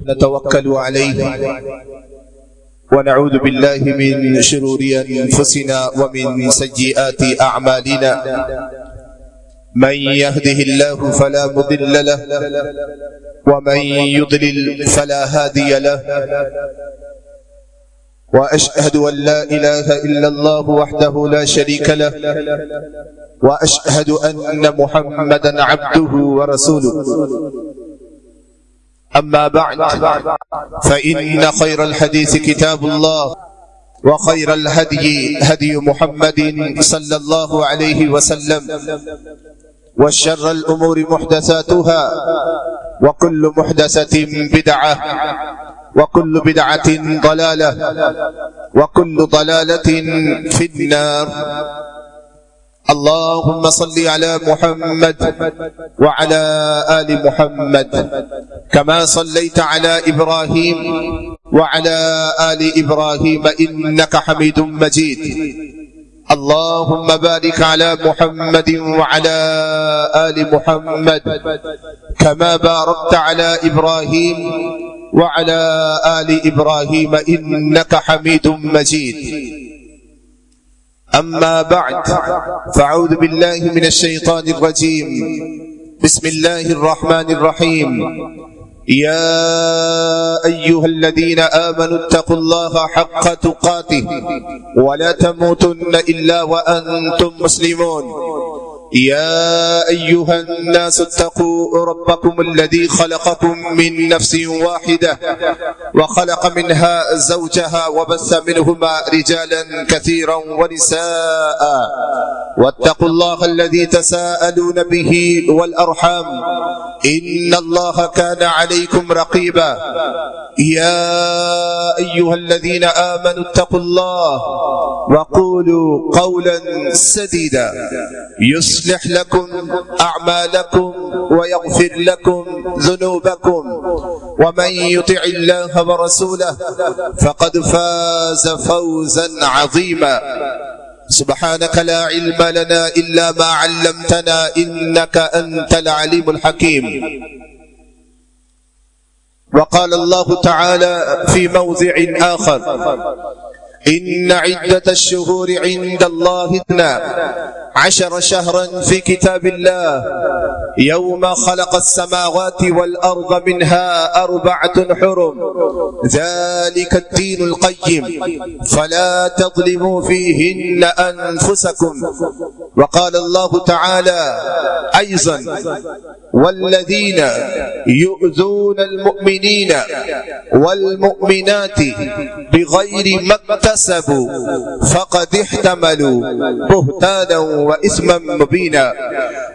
نتوكل عليه ونعوذ بالله من شرور أنفسنا ومن سيئات أعمالنا. من يهده الله فلا مضل له ومن يضلل فلا هادي له. وأشهد أن لا إله إلا الله وحده لا شريك له وأشهد أن محمدا عبده ورسوله. أما بعد فإن خير الحديث كتاب الله وخير الهدي هدي محمد صلى الله عليه وسلم وشر الأمور محدثاتها وكل محدثة بدعة وكل بدعة ضلالة وكل ضلالة في النار. اللهم صل على محمد وعلى آل محمد كما صليت على إبراهيم وعلى آل إبراهيم إنك حميد مجيد. اللهم بارك على محمد وعلى آل محمد كما باركت على إبراهيم وعلى آل إبراهيم إنك حميد مجيد. أما بعد فأعوذ بالله من الشيطان الرجيم. بسم الله الرحمن الرحيم. يا أيها الذين آمنوا اتقوا الله حق تقاته ولا تموتن إلا وأنتم مسلمون. يا أيها الناس اتقوا ربكم الذي خلقكم من نفس واحدة وخلق منها زوجها وبث منهما رجالا كثيرا ونساء واتقوا الله الذي تساءلون به والأرحام إن الله كان عليكم رقيبا. يا أيها الذين آمنوا اتقوا الله وقولوا قولا سديدا يصلح لكم أعمالكم ويغفر لكم ذنوبكم ومن يطع الله ورسوله فقد فاز فوزا عظيما. سبحانك لا علم لنا إلا ما علمتنا إنك أنت العليم الحكيم. وقال الله تعالى في موضع آخر: إن عدة الشهور عند الله 12 شهرا في كتاب الله يوم خلق السماوات والأرض منها 4 حرم ذلك الدين القيم فلا تظلموا فيهن أنفسكم. وقال الله تعالى أيضا: والذين يؤذون المؤمنين والمؤمنات بغير ما اكتسبوا فقد احتملوا بهتانا وإثما مبينا.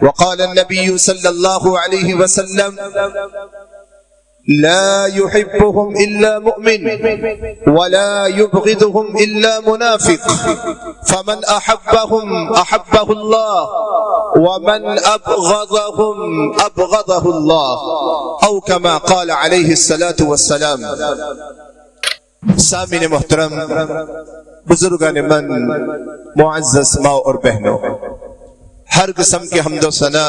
وقال النبي صلى الله عليه وسلم: لا يحبهم إلا مؤمن ولا يبغضهم إلا منافق فمن أحبهم أحبه الله ومن أبغضهم أبغضه الله أو كما قال عليه الصلاة والسلام. سامعین محترم، بزرگان من، معزز ماں اور بہنوں، ہر قسم کے حمد و ثنا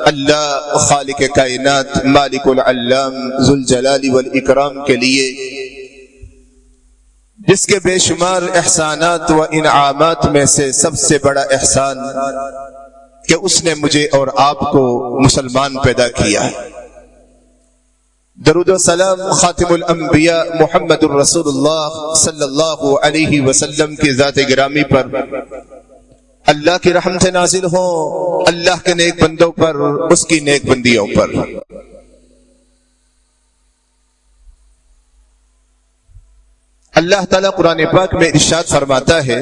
اللہ خالق کائنات مالک العلام ذوالجلال والاکرام کے لیے، جس کے بے شمار احسانات و انعامات میں سے سب سے بڑا احسان کہ اس نے مجھے اور آپ کو مسلمان پیدا کیا ہے۔ درود و سلام خاتم الانبیاء محمد الرسول اللہ صلی اللہ علیہ وسلم کی ذات گرامی پر اللہ کی رحمت نازل ہو، اللہ کے نیک بندوں پر، اس کی نیک بندیوں پر۔ اللہ تعالیٰ قرآن پاک میں ارشاد فرماتا ہے: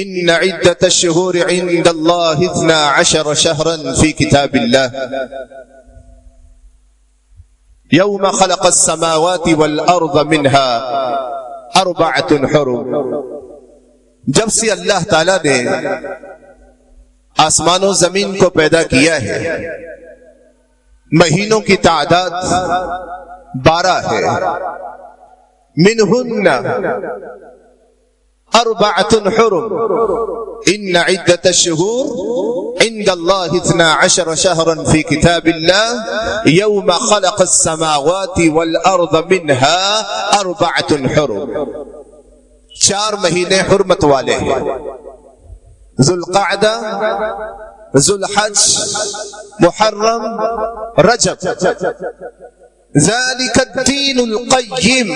ان عدت الشہور عند اللہ 12 شہرا فی کتاب اللہ یوم خلق السماوات والارض منها 4 حرم۔ جب سے اللہ تعالیٰ نے آسمان و زمین کو پیدا کیا ہے، مہینوں کی تعداد 12 ہے۔ منہن أربعة حرم إن عدة الشهور عند الله 12 شهرا في كتاب الله يوم خلق السماوات والأرض منها 4 حرم. 4 مہینے حرمت والے ہیں: ذوالقعدہ، ذوالحج، محرم، رجب. ذلك الدین القیم،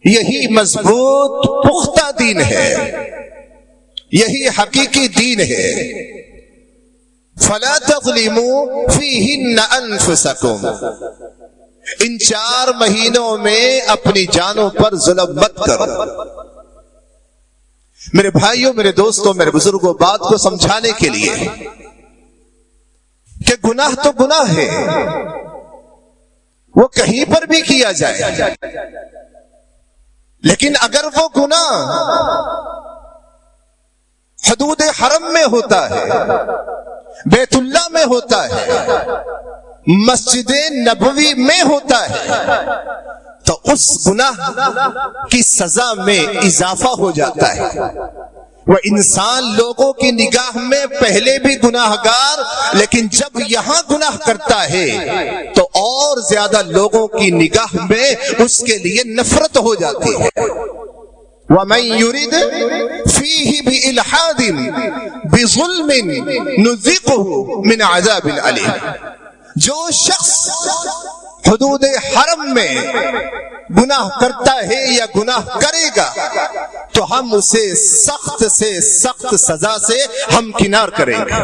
یہی مضبوط پختہ دین ہے، یہی حقیقی دین ہے. فلا تظلموا فیہن انفسکم، ان 4 مہینوں میں اپنی جانوں پر ظلم مت کرو. میرے بھائیوں، میرے دوستوں، میرے بزرگوں، بات کو سمجھانے کے لیے کہ گناہ تو گناہ ہے، وہ کہیں پر بھی کیا جائے، لیکن اگر وہ گناہ حدود حرم میں ہوتا ہے، بیت اللہ میں ہوتا ہے، مسجد نبوی میں ہوتا ہے، تو اس گناہ کی سزا میں اضافہ ہو جاتا ہے. وہ انسان لوگوں کی نگاہ میں پہلے بھی گناہگار، لیکن جب یہاں گناہ کرتا ہے تو اور زیادہ لوگوں کی نگاہ میں اس کے لیے نفرت ہو جاتی ہے. وَمَن يُرِدْ فِيهِ بِإِلْحَادٍ بِظُلْمٍ نُذِقْهُ مِنْ عَذَابٍ أَلِيمٍ. جو شخص حدود حرم میں گناہ کرتا ہے یا گناہ کرے گا تو ہم اسے سخت سے سخت سزا سے ہمکنار کریں گے.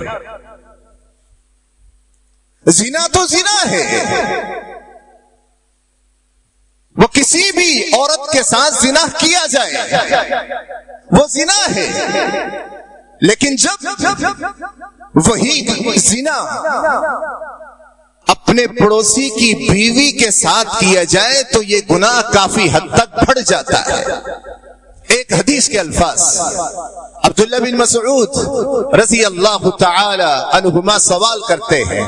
زنا تو زنا ہے، وہ کسی بھی عورت کے ساتھ زنا کیا جائے وہ زنا ہے، لیکن جب وہی زنا اپنے پڑوسی کی بیوی کے ساتھ کیا جائے تو یہ گناہ کافی حد تک بڑھ جاتا ہے. ایک حدیث کے الفاظ عبداللہ بن مسعود رضی اللہ تعالی عنہما سوال کرتے ہیں.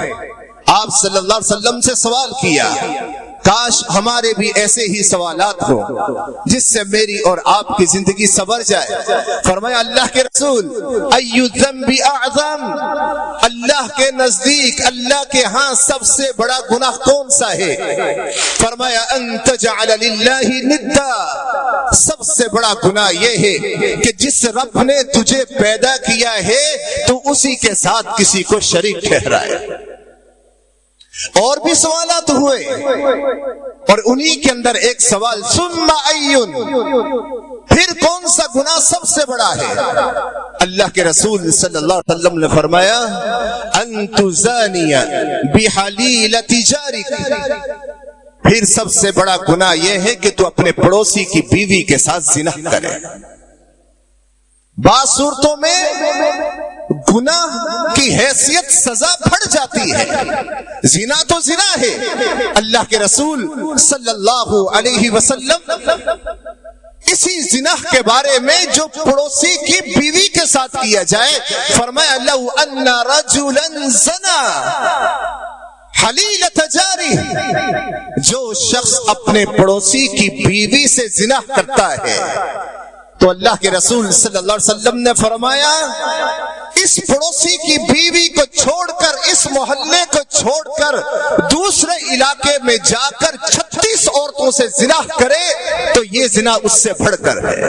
آپ صلی اللہ علیہ وسلم سے سوال کیا، کاش ہمارے بھی ایسے ہی سوالات ہوں جس سے میری اور آپ کی زندگی سنور جائے. فرمایا اللہ کے رسول، ای الذنب اعظم، اللہ کے نزدیک، اللہ کے ہاں سب سے بڑا گناہ کون سا ہے؟ فرمایا ان تجعل للہ ندا، سب سے بڑا گناہ یہ ہے کہ جس رب نے تجھے پیدا کیا ہے تو اسی کے ساتھ کسی کو شریک ٹھہرائے. اور بھی سوالات ہوئے اور انہی کے اندر ایک سوال، ثم ایون، پھر کون سا گناہ سب سے بڑا ہے؟ اللہ کے رسول صلی اللہ علیہ وسلم نے فرمایا ان تزانی بحلیلۃ جارک، پھر سب سے بڑا گناہ یہ ہے کہ تو اپنے پڑوسی کی بیوی کے ساتھ زنا کرے. بعض صورتوں میں گناہ کی حیثیت سزا بڑھ جاتی ہے. زنا تو زنا ہے، اللہ کے رسول صلی اللہ علیہ وسلم اسی زنا کے بارے میں جو پڑوسی کی بیوی کے ساتھ کیا جائے فرمایا لو ان رجلا زنا حلیلۃ جاری، جو شخص اپنے پڑوسی کی بیوی سے زنا کرتا ہے تو اللہ کے رسول صلی اللہ علیہ وسلم نے فرمایا اس پڑوسی کی بیوی کو چھوڑ کر، اس محلے کو چھوڑ کر دوسرے علاقے میں جا کر 36 عورتوں سے زنا کرے تو یہ زنا اس سے بڑھ کر ہے.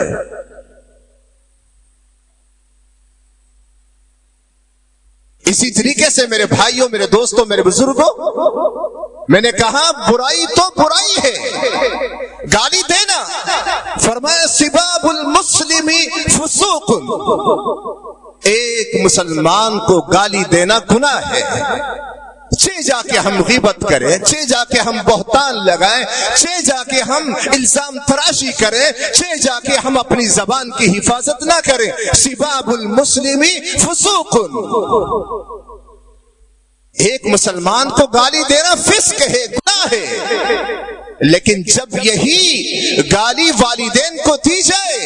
اسی طریقے سے میرے بھائیوں، میرے دوستوں، میرے بزرگوں، میں نے کہا برائی تو برائی ہے، گالی دینا، فرمایا سباب المسلم فسوق، ایک مسلمان کو گالی دینا گناہ ہے. جا کے ہم غیبت کریں، جا کے ہم بہتان لگائیں، جا کے ہم الزام تراشی کریں، جا کے ہم اپنی زبان کی حفاظت نہ کریں. سباب المسلم فسوق، ایک مسلمان کو گالی دینا فسق ہے، گناہ ہے. لیکن جب یہی گالی والدین کو دی جائے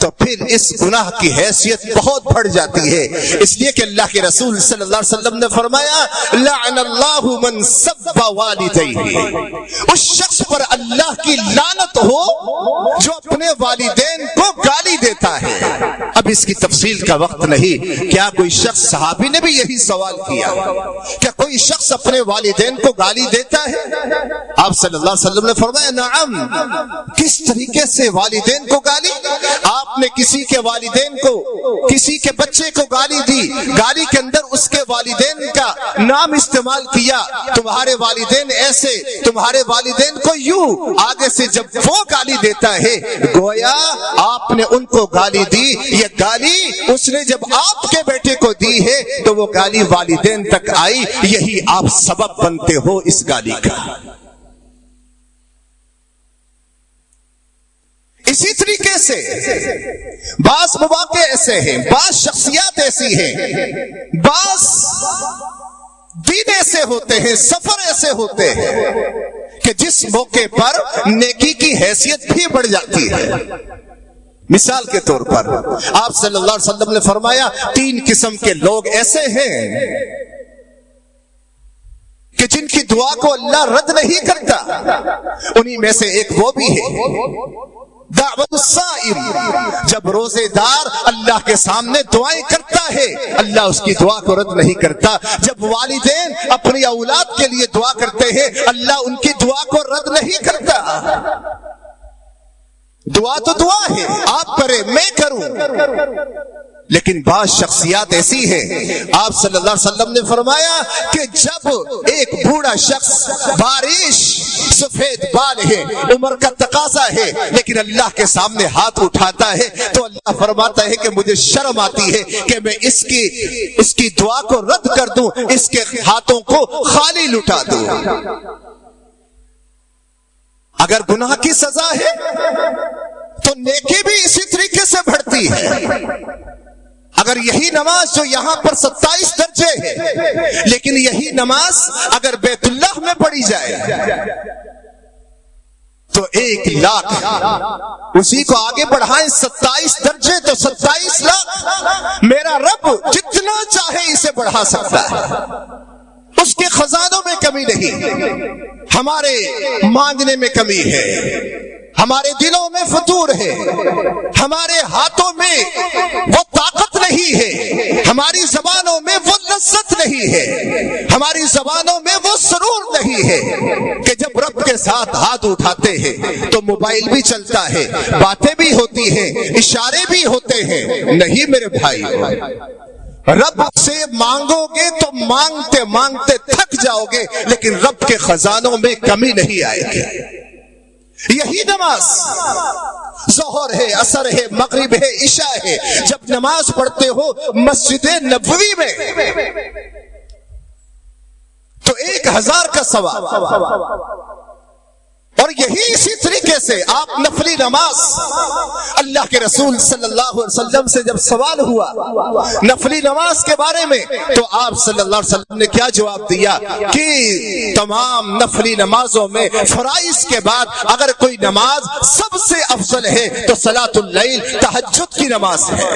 تو پھر اس گناہ کی حیثیت بہت بڑھ جاتی ہے. اس لیے کہ اللہ کے رسول صلی اللہ علیہ وسلم نے فرمایا لعن اللہ من سب والدیہ، اس شخص پر اللہ کی لعنت ہو جو اپنے والدین کو گالی دیتا ہے. اب اس کی تفصیل کا وقت نہیں. کیا کوئی شخص، صحابی نے بھی یہی سوال کیا، کیا کوئی شخص اپنے والدین کو گالی دیتا ہے؟ آپ صلی اللہ علیہ وسلم نے فرمایا نعم. کس طریقے سے والدین کو گالی؟ آپ نے کسی کے والدین کو، کسی کے بچے کو گالی دی، گالی کے اندر اس کے والدین کا نام استعمال کیا، تمہارے والدین ایسے، تمہارے والدین کو یوں. آگے سے جب وہ گالی دیتا ہے گویا آپ نے ان کو گالی دی. یہ گالی اس نے جب آپ کے بیٹے کو دی ہے تو وہ گالی والدین تک آئی. یہی آپ سبب بنتے ہو اس گالی کا. اسی طریقے سے بعض مواقع ایسے ہیں، بعض شخصیات ایسی ہیں، بعض دن ایسے ہوتے ہیں، سفر ایسے ہوتے ہیں کہ جس موقع پر نیکی کی حیثیت بھی بڑھ جاتی ہے. مثال کے طور پر آپ صلی اللہ علیہ وسلم نے فرمایا 3 قسم کے لوگ ایسے ہیں کہ جن کی دعا کو اللہ رد نہیں کرتا. انہی میں سے ایک وہ بھی ہے دعوت الصائم. جب روزے دار اللہ کے سامنے دعائیں کرتا ہے اللہ اس کی دعا کو رد نہیں کرتا. جب والدین اپنی اولاد کے لیے دعا کرتے ہیں اللہ ان کی دعا کو رد نہیں کرتا. دعا تو دعا ہے، آپ کریں میں کروں. لیکن بعض شخصیات ایسی ہیں، آپ صلی اللہ علیہ وسلم نے فرمایا کہ جب ایک بوڑھا شخص، بارش، سفید بال ہے، عمر کا تقاضا ہے، لیکن اللہ کے سامنے ہاتھ اٹھاتا ہے تو اللہ فرماتا ہے کہ مجھے شرم آتی ہے کہ میں اس کی دعا کو رد کر دوں، اس کے ہاتھوں کو خالی لٹا دوں. اگر گناہ کی سزا ہے تو نیکی بھی اسی طریقے سے بڑھتی ہے. اگر یہی نماز جو یہاں پر 27 درجے ہے، لیکن یہی نماز اگر بیت اللہ میں پڑھی جائے تو 1 لاکھ، اسی کو آگے بڑھائیں 27 درجے تو 27 لاکھ. میرا رب جتنا چاہے اسے بڑھا سکتا ہے، اس کے خزانوں میں کمی نہیں. ہمارے مانگنے میں کمی ہے، ہمارے دلوں میں فتور ہے، ہمارے ہاتھوں میں وہ طاقت نہیں ہے، ہماری زبانوں میں وہ لذت نہیں ہے، ہماری زبانوں میں وہ سرور نہیں ہے کہ جب رب کے ساتھ ہاتھ اٹھاتے ہیں تو موبائل بھی چلتا ہے، باتیں بھی ہوتی ہیں، اشارے بھی ہوتے ہیں. نہیں میرے بھائی، رب سے مانگو گے تو مانگتے مانگتے تھک جاؤ گے، لیکن رب کے خزانوں میں کمی نہیں آئے گی. یہی نماز ظہر ہے، عصر ہے، مغرب ہے، عشاء ہے، جب نماز پڑھتے ہو مسجد نبوی میں تو 1000 کا ثواب. اور یہی اسی طریقے سے آپ نفلی نماز، اللہ کے رسول صلی اللہ علیہ وسلم سے جب سوال ہوا نفلی نماز کے بارے میں تو آپ صلی اللہ علیہ وسلم نے کیا جواب دیا کہ تمام نفلی نمازوں میں فرائض کے بعد اگر کوئی نماز سب سے افضل ہے تو صلاۃ اللیل، تہجد کی نماز ہے.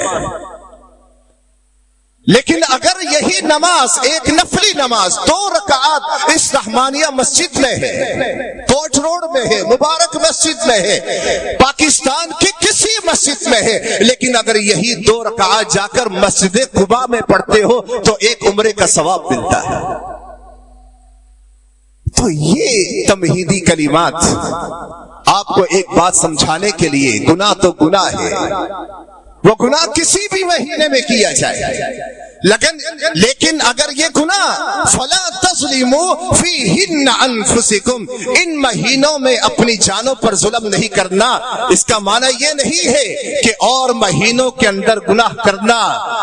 لیکن اگر یہی نماز، ایک نفلی نماز 2 رکعات اس رحمانیہ مسجد میں ہے، کوٹ روڈ میں ہے، مبارک مسجد میں ہے، پاکستان کی کسی مسجد میں ہے، لیکن اگر یہی 2 رکعات جا کر مسجد قباء میں پڑھتے ہو تو 1 عمرے کا ثواب ملتا ہے. تو یہ تمہیدی کلمات آپ کو ایک بات سمجھانے کے لیے، گناہ تو گناہ ہے، وہ گناہ کسی بھی مہینے میں کیا جائے، لیکن اگر یہ گناہ فلا تظلموا فیہن انفسکم، ان مہینوں میں اپنی جانوں پر ظلم نہیں کرنا. اس کا معنی یہ نہیں ہے کہ اور مہینوں کے اندر گناہ کرنا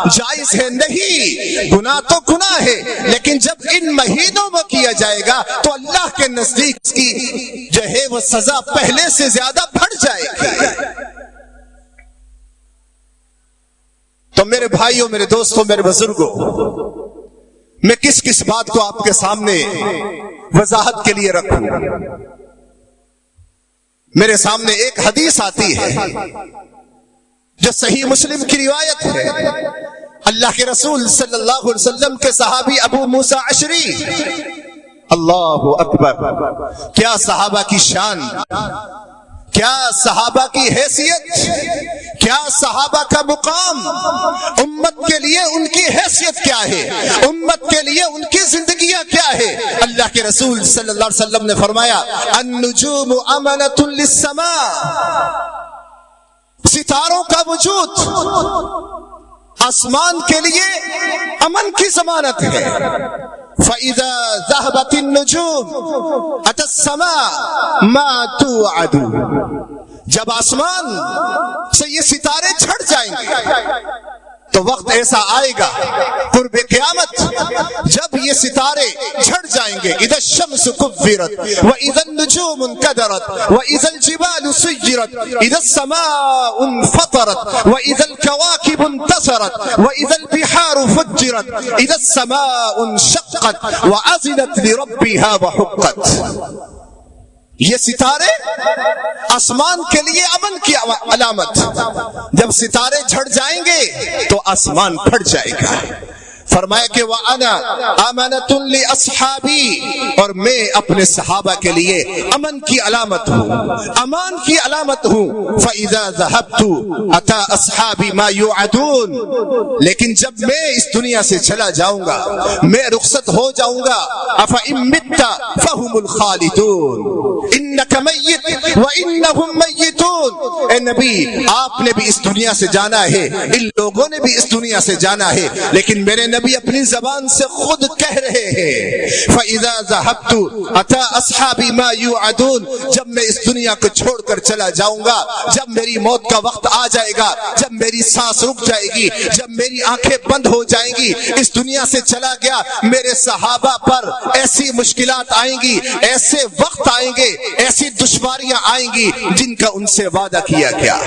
جائز ہے، نہیں، گناہ تو گناہ ہے، لیکن جب ان مہینوں میں کیا جائے گا تو اللہ کے نزدیک اس کی جو ہے وہ سزا پہلے سے زیادہ بڑھ جائے گی. تو میرے بھائیوں، میرے دوستوں، میرے بزرگوں، میں کس بات کو آپ کے سامنے وضاحت کے لیے رکھوں. میرے سامنے ایک حدیث آتی ہے جو صحیح مسلم کی روایت ہے، اللہ کے رسول صلی اللہ علیہ وسلم کے صحابی ابو موسیٰ اشعری، اللہ اکبر، کیا صحابہ کی شان، کیا صحابہ کی حیثیت، کیا صحابہ کا مقام، امت کے لیے ان کی حیثیت کیا ہے، امت کے لیے ان کی زندگیاں کیا ہے۔ اللہ کے رسول صلی اللہ علیہ وسلم نے فرمایا النجوم امنۃ للسماء، ستاروں کا وجود آسمان کے لیے امن کی ضمانت ہے۔ فَإِذَا ذَهَبَتِ النُّجُومُ أَتَى السَّمَاءَ مَا تُوعَدُ، جب آسمان سے یہ ستارے چھٹ جائیں گے تو وقت ایسا آئے گا قرب قیامت جب یہ ستارے چھٹ جائیں گے، اذا الشمس كُوِّرَتْ وَإِذَا النُّجُومُ انكَدَرَتْ وَإِذَا الْجِبَالُ سُيِّرَتْ إِذَا السَّمَاءُ انفطرت وَإِذَا الْكَوَاكِبُ انتَثَرَتْ وَإِذَا الْبِحَارُ فُجِّرَتْ إِذَا السَّمَاءُ انشَقَّتْ وَأَذِنَتْ لِرَبِّهَا وَحُقَّتْ، یہ ستارے آسمان کے لیے امن کی علامت، جب ستارے جھڑ جائیں گے تو آسمان پھٹ جائے گا۔ فرمایا کہ وَأَنَا آمَنَةٌ لِأَصْحَابِي، اور میں اپنے صحابہ کے لیے امن کی علامت ہوں، امان کی علامت ہوں۔ فَإِذَا ذَهَبْتُ أَتَى أَصْحَابِي مَا يُوعَدُونَ، لیکن جب میں اس دنیا سے چلا جاؤں گا، میں رخصت ہو جاؤں گا، أَفَإِن مِتَّ فَهُمُ الْخَالِدُونَ إِنَّكَ مَيِّتٌ وَإِنَّهُمْ مَيِّتُونَ، اے نبی آپ نے بھی اس دنیا سے جانا ہے، ان لوگوں نے بھی اس دنیا سے جانا ہے، لیکن میرے نبی اپنی زبان سے خود کہہ رہے ہیں فَإِذَا ذَهَبْتُ أَتَى أَصْحَابِي مَا يُوعَدُونَ، جب میں اس دنیا کو چھوڑ کر چلا جاؤں گا، جب میری موت کا وقت آ جائے گا، جب میری سانس رک جائے گی، جب میری آنکھیں بند ہو جائیں گی، اس دنیا سے چلا گیا، میرے صحابہ پر ایسی مشکلات آئیں گی، ایسے وقت آئیں گے، ایسی دشواریاں آئیں گی جن کا ان سے وعدہ کیا گیا۔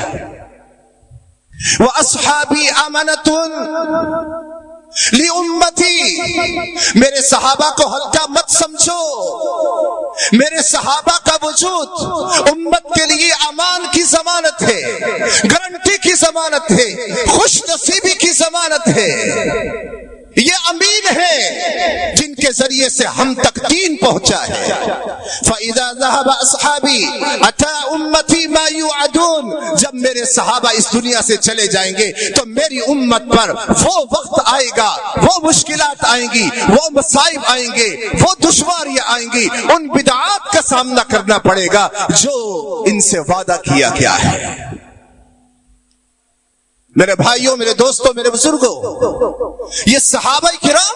وَأَصْحَابِي أَمَنَةٌ لِأُمَّتِي، میرے صحابہ کو ہلکا مت سمجھو، میرے صحابہ کا وجود امت کے لیے امان کی ضمانت ہے، گارنٹی کی ضمانت ہے، خوش نصیبی کی ضمانت ہے، یہ امین ہے جن کے ذریعے سے ہم تک دین پہنچا ہے۔ فَإِذَا ذَهَبَ أَصْحَابِي أَتَى أُمَّتِي مَا يُوعَدُونَ، جب میرے صحابہ اس دنیا سے چلے جائیں گے تو میری امت پر وہ وقت آئے گا، وہ مشکلات آئیں گی، وہ مصائب آئیں گے، وہ دشواریاں آئیں گی، ان بدعات کا سامنا کرنا پڑے گا جو ان سے وعدہ کیا گیا ہے۔ میرے بھائیوں، میرے دوستوں، میرے بزرگوں، یہ صحابہ کرام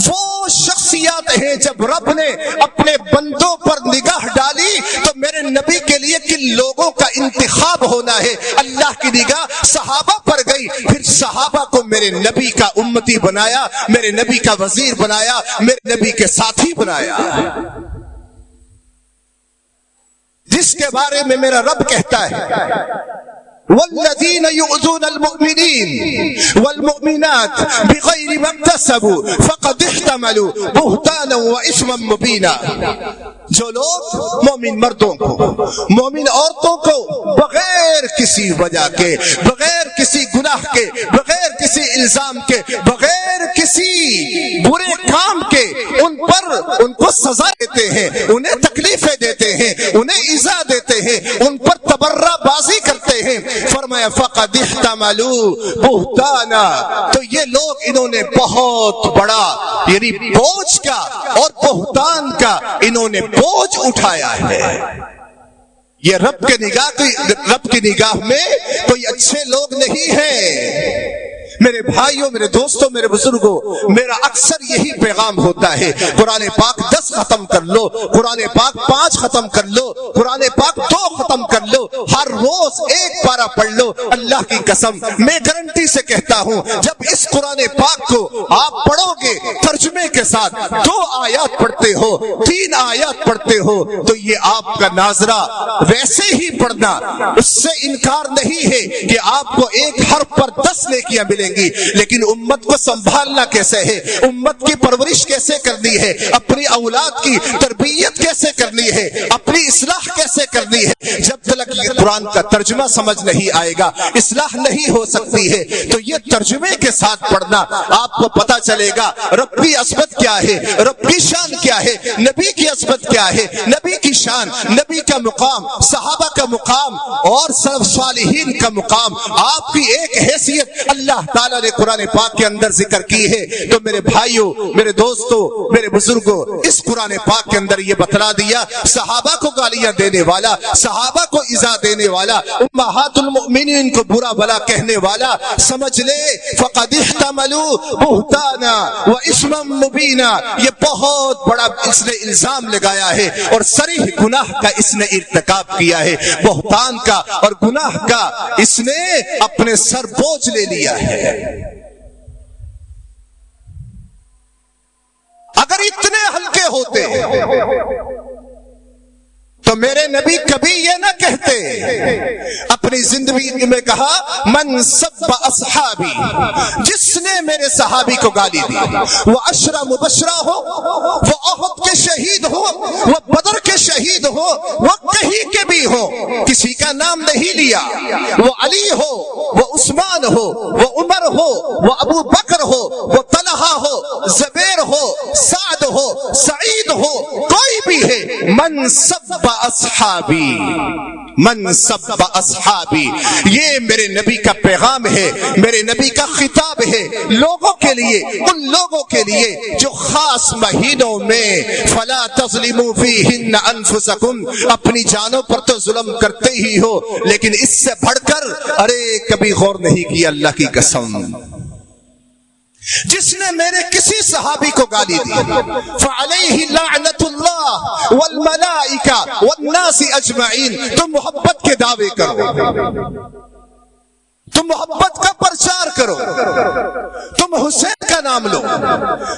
وہ شخصیات ہیں جب رب نے اپنے بندوں پر نگاہ ڈالی تو میرے نبی کے لیے کن لوگوں کا انتخاب ہونا ہے، اللہ کی نگاہ صحابہ پر گئی، پھر صحابہ کو میرے نبی کا امتی بنایا، میرے نبی کا وزیر بنایا، میرے نبی کے ساتھی بنایا، جس کے بارے میں میرا رب کہتا ہے والذین یؤذون المؤمنین والمؤمنات بغیر ما اکتسبوا فقد احتملوا بہتانا واثما مبینا، جو لوگ مومن مردوں کو، مومن عورتوں کو بغیر کسی وجہ کے، بغیر کسی گناہ کے، بغیر کسی الزام کے، بغیر کسی برے کام کے ان کو سزا دیتے ہیں، انہیں تکلیفیں دیتے ہیں، انہیں ایذا دیتے ہیں، ان پر تبرہ بازی کرتے ہیں، فرمایا فقد احتملوا بہتانا، تو یہ لوگ انہوں نے بہت بڑا یعنی بوجھ کا اور بہتان کا انہوں نے بوجھ اٹھایا ہے۔ یہ رب کی نگاہ میں کوئی اچھے لوگ نہیں ہیں۔ میرے بھائیوں، میرے دوستوں، میرے بزرگوں، میرا اکثر یہی پیغام ہوتا ہے، قرآن پاک 10 ختم کر لو، قرآن پاک 5 ختم کر لو، قرآن پاک 2 ختم کر لو، ہر روز 1 پارہ پڑھ لو۔ اللہ کی قسم میں گارنٹی سے کہتا ہوں جب اس قرآن پاک کو آپ پڑھو گے، ترجمے کے ساتھ 2 آیات پڑھتے ہو، 3 آیات پڑھتے ہو، تو یہ آپ کا ناظرہ ویسے ہی پڑھنا، اس سے انکار نہیں ہے کہ آپ کو ایک حرف پر 10 نیکیاں ملیں گی، لیکن امت کو سنبھالنا کیسے ہے، امت کی پرورش کیسے کرنی ہے، اپنی اولاد کی تربیت کیسے کرنی ہے، اپنی اصلاح کیسے کرنی ہے، جب تک یہ قرآن کا ترجمہ سمجھ نہیں آئے گا اصلاح نہیں ہو سکتی ہے۔ تو یہ ترجمے کے ساتھ پڑھنا، آپ کو پتا چلے گا ربی عظمت کیا ہے، ربی شان کیا ہے، نبی کی عظمت کیا ہے، نبی کی شان، نبی کا مقام، صحابہ کا مقام اور سلف صالحین کا مقام، آپ کی ایک حیثیت اللہ تعالیٰ نے قرآن پاک کے اندر ذکر کی ہے۔ تو میرے بھائیوں، میرے دوستوں، میرے بزرگوں، اس قرآن پاک کے اندر یہ بتلا دیا، صحابہ کو گالیاں دینے والا، صحابہ کو ایذا دینے والا، امہات المؤمنین کو برا بلا کہنے والا، سمجھ لے فقد احتملوا بہتانا و اسما مبینا، یہ بہت بڑا اس نے الزام لگایا ہے اور صریح گناہ کا اس نے ارتکاب کیا ہے، بہتان کا اور گناہ کا اس نے اپنے سر بوجھ لے لیا ہے۔ اگر اتنے ہلکے ہوتے تو میرے نبی کبھی یہ نہ کہتے، اپنی زندگی میں کہا من سب اصحابی، جس نے میرے صحابی کو گالی دی، وہ عشرہ مبشرہ ہو، وہ احد کے شہید ہو، وہ بدر کے شہید ہو، وہ کہیں کے بھی ہو، کسی کا نام نہیں لیا، وہ علی ہو، وہ عثمان ہو، وہ عمر ہو، وہ ابو بکر ہو، وہ طلحہ ہو، زبیر ہو، سعد ہو، سعید ہو، کوئی بھی ہے، من سب اصحابی، من سب اصحابی، یہ میرے نبی کا پیغام ہے، میرے نبی کا خطاب ہے لوگوں کے لیے، ان لوگوں کے لیے جو خاص مہینوں میں فلا تظلموا فیہن انفسکم، اپنی جانوں پر تو ظلم کرتے ہی ہو، لیکن اس سے بڑھ کر ارے کبھی غور نہیں کیا، اللہ کی قسم جس نے میرے کسی صحابی کو گالی دی فعلیہ لعنت اللہ والملائکہ والناس اجمعین، تم محبت کے دعوے کرو، تم محبت کا پرچار کرو، تم حسین کا نام لو،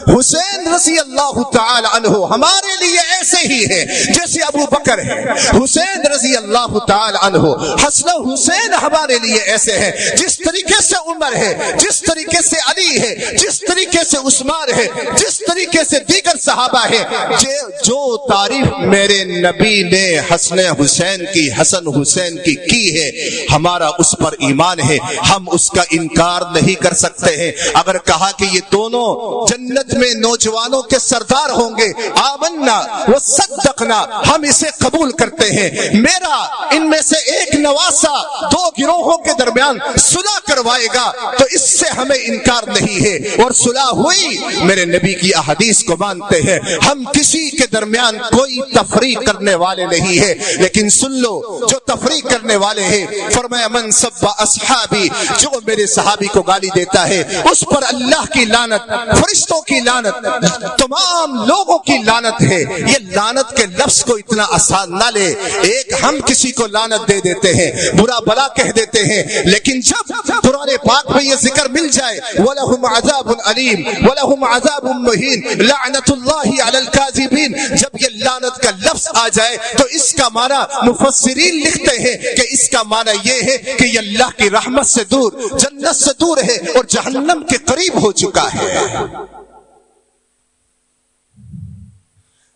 حسین رضی اللہ تعالی عنہ ہمارے لیے ایسے ہی ہے جیسے ابو بکر ہے، حسین رضی اللہ تعالی عنہ، حسن و حسین ہمارے لیے ایسے ہیں جس طریقے سے عمر ہے، جس طریقے سے علی ہے، جس طریقے سے عثمان ہے، جس طریقے سے دیگر صحابہ ہے، جو تعریف میرے نبی نے حسن حسین کی ہے، ہمارا اس پر ایمان ہے، ہم اس کا انکار نہیں کر سکتے ہیں۔ اگر کہا کہ یہ دونوں جنت میں نوجوانوں کے سردار ہوں گے، آمنا و صدقنا، ہم اسے قبول کرتے ہیں، میرا ان میں سے ایک نواسا 2 گروہوں کے درمیان صلح کروائے گا تو اس سے ہمیں انکار نہیں ہے، اور صلح ہوئی، میرے نبی کی احادیث کو مانتے ہیں، ہم کسی کے درمیان کوئی تفریق کرنے والے نہیں ہے، لیکن سن لو جو تفریق کرنے والے ہیں، فرمایا من سب اصحابی، جو میرے صحابی کو گالی دیتا ہے اس پر اللہ کی لعنت، فرشتوں کی لعنت، تمام لوگوں کی لعنت ہے۔ یہ لعنت کے لفظ کو اتنا آسان نہ لے، ایک ہم کسی کو لعنت دے دیتے ہیں، برا بلا کہہ دیتے ہیں، لیکن جب قرآن پاک میں یہ ذکر مل جائے وَلَهُمْ عَذَابٌ عَلِيمٌ وَلَهُمْ عَذَابٌ مُّهِينٌ لَعْنَةُ اللَّهِ عَلَى الْكَاذِبِينَ، جب یہ لعنت کا لفظ آ جائے تو اس کا معنی مفسرین لکھتے ہیں کہ اس کا معنی یہ ہے کہ یہ اللہ کی رحمت سے دور، جنت سے دور ہے اور جہنم کے قریب ہو چکا ہے۔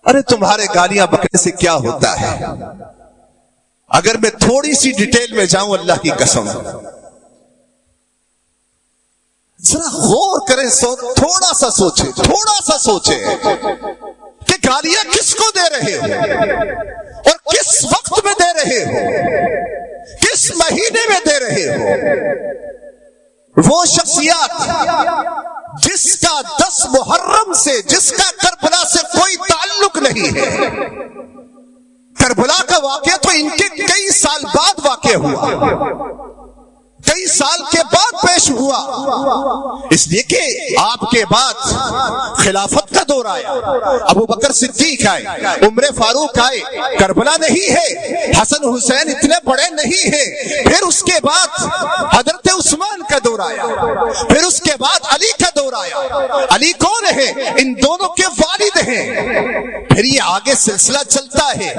ارے تمہارے گالیاں بکنے سے کیا ہوتا ہے؟ اگر میں تھوڑی سی ڈیٹیل میں جاؤں، اللہ کی قسم ذرا غور کریں، تھوڑا سا سوچیں کہ گالیاں کس کو دے رہے ہو اور کس وقت میں دے رہے ہو، کس مہینے میں دے رہے ہو۔ وہ شخصیات جس کا 10 محرم سے، جس کا کربلا سے کوئی تعلق نہیں ہے، کربلا کا واقعہ تو ان کے کئی سال بعد واقع ہوا، کئی کئی سال کے بعد پیش ہوا، اس لیے کہ آپ کے بعد خلافت کا دور آیا، ابو بکر صدیق آئے، عمر فاروق آئے، کربلا نہیں ہے، حسن حسین اتنے بڑے نہیں ہیں، پھر اس کے بعد حضرت عثمان کا دور آیا، پھر اس کے بعد علی کا دور آیا۔ علی کون ہے؟ ان دونوں کے والد ہیں۔ پھر یہ آگے سلسلہ چلتا ہے،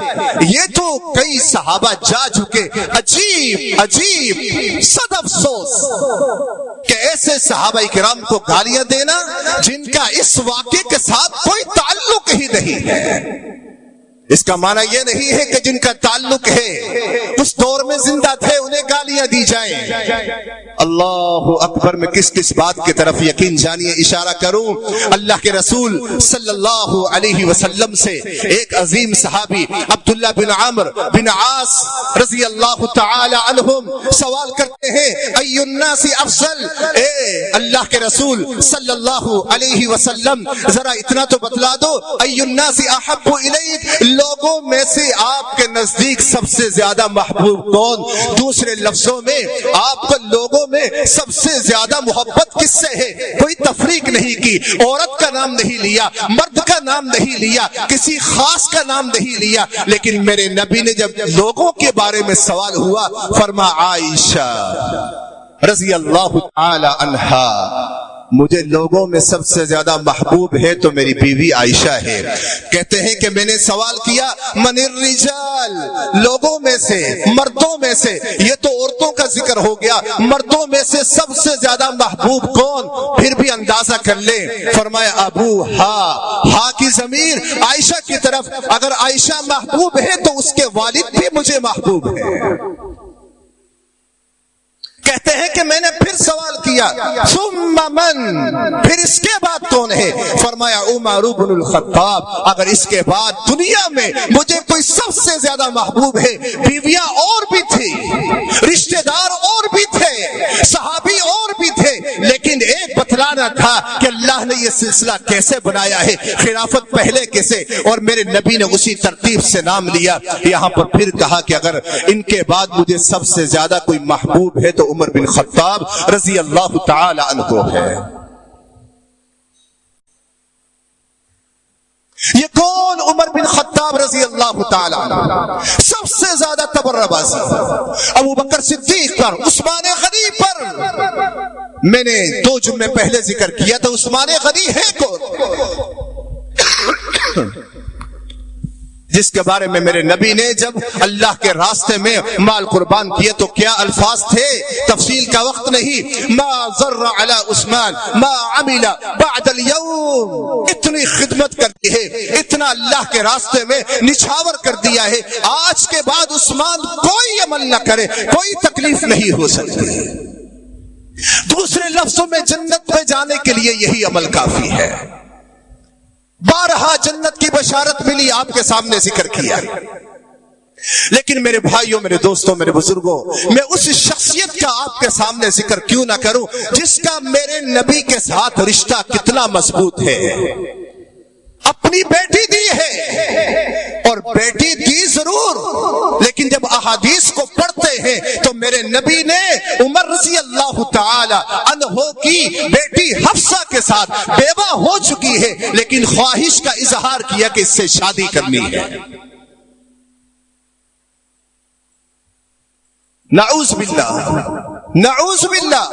یہ تو کئی صحابہ جا چکے۔ عجیب عجیب صد افسوس کہ ایسے صحابہ کرام کو گالیاں دینا جن کا اس واقعے کے ساتھ کوئی تعلق ہی نہیں ہے۔ اس کا معنی یہ نہیں ہے کہ جن کا تعلق ہے اس دور میں زندہ تھے انہیں گالیاں دی جائیں۔ اللہ اکبر، میں کس کس بات کی طرف یقین جانیے اشارہ کروں؟ اللہ کے رسول صلی اللہ علیہ وسلم سے ایک عظیم صحابی عبداللہ بن عمرو بن عاص رضی اللہ تعالی عنہم سوال کرتے ہیں، ای الناس افضل، اے اللہ کے رسول صلی اللہ علیہ وسلم ذرا اتنا تو بتلا دو، ای الناس احب الیک، لوگوں میں سے آپ کے نزدیک سب سے زیادہ محبوب کون؟ دوسرے لفظوں میں آپ کو لوگوں میں سب سے زیادہ محبت کس سے ہے؟ کوئی تفریق نہیں کی، عورت کا نام نہیں لیا، مرد کا نام نہیں لیا، کسی خاص کا نام نہیں لیا، لیکن میرے نبی نے جب لوگوں کے بارے میں سوال ہوا فرما عائشہ رضی اللہ تعالی عنہا، مجھے لوگوں میں سب سے زیادہ محبوب ہے تو میری بیوی عائشہ ہے۔ کہتے ہیں کہ میں نے سوال کیا من الرجال، لوگوں میں سے، مردوں میں سے، یہ تو عورتوں کا ذکر ہو گیا، مردوں میں سے سب سے زیادہ محبوب کون؟ پھر بھی اندازہ کر لیں، فرمایا ابو ہا کی ضمیر عائشہ کی طرف، اگر عائشہ محبوب ہے تو اس کے والد بھی مجھے محبوب ہے۔ کہتے ہیں کہ میں نے پھر سوال کیا ثم من، پھر اس کے بعد کون ہے؟ فرمایا عمر بن الخطاب، اگر اس کے بعد دنیا میں مجھے کوئی سب سے زیادہ محبوب ہے، بیویاں اور بھی تھی، رشتہ دار اور بھی تھے، صحابی اور بھی تھے، لیکن ایک بتلانا تھا کہ اللہ نے یہ سلسلہ کیسے بنایا ہے، خلافت پہلے کیسے، اور میرے نبی نے اسی ترتیب سے نام لیا۔ یہاں پر پھر کہا کہ اگر ان کے بعد مجھے سب سے زیادہ کوئی محبوب ہے تو عمر بن خطاب رضی اللہ تعالی عنہ ہے۔ یہ کون؟ عمر بن خطاب رضی اللہ تعالی عنہ۔ سب سے زیادہ تبرہ بازی ابو بکر صدیق پر، عثمان غنی پر۔ میں نے 2 جملے پہلے ذکر کیا تھا، عثمان غنی ہے کون؟ جس کے بارے میں میرے نبی نے جب اللہ کے راستے میں مال قربان کیے تو کیا الفاظ تھے، تفصیل کا وقت نہیں، ما ضر علی عثمان ما عمل بعد اليوم، اتنی خدمت کرتی ہے، اتنا اللہ کے راستے میں نچھاور کر دیا ہے، آج کے بعد عثمان کوئی عمل نہ کرے کوئی تکلیف نہیں ہو سکتی۔ دوسرے لفظوں میں جنت میں جانے کے لیے یہی عمل کافی ہے۔ 12 جنت کی بشارت ملی، آپ کے سامنے ذکر کیا، لیکن میرے بھائیوں، میرے دوستوں، میرے بزرگوں، میں اس شخصیت کا آپ کے سامنے ذکر کیوں نہ کروں جس کا میرے نبی کے ساتھ رشتہ کتنا مضبوط ہے۔ اپنی بیٹی دی ہے، اور بیٹی دی ضرور، لیکن جب احادیث کو پڑھتے ہیں تو میرے نبی نے عمر رضی اللہ تعالی عنہ کی بیٹی حفصہ کے ساتھ بیوہ ہو چکی ہے، لیکن خواہش کا اظہار کیا کہ اس سے شادی کرنی ہے۔ نعوذ باللہ، نعوذ باللہ،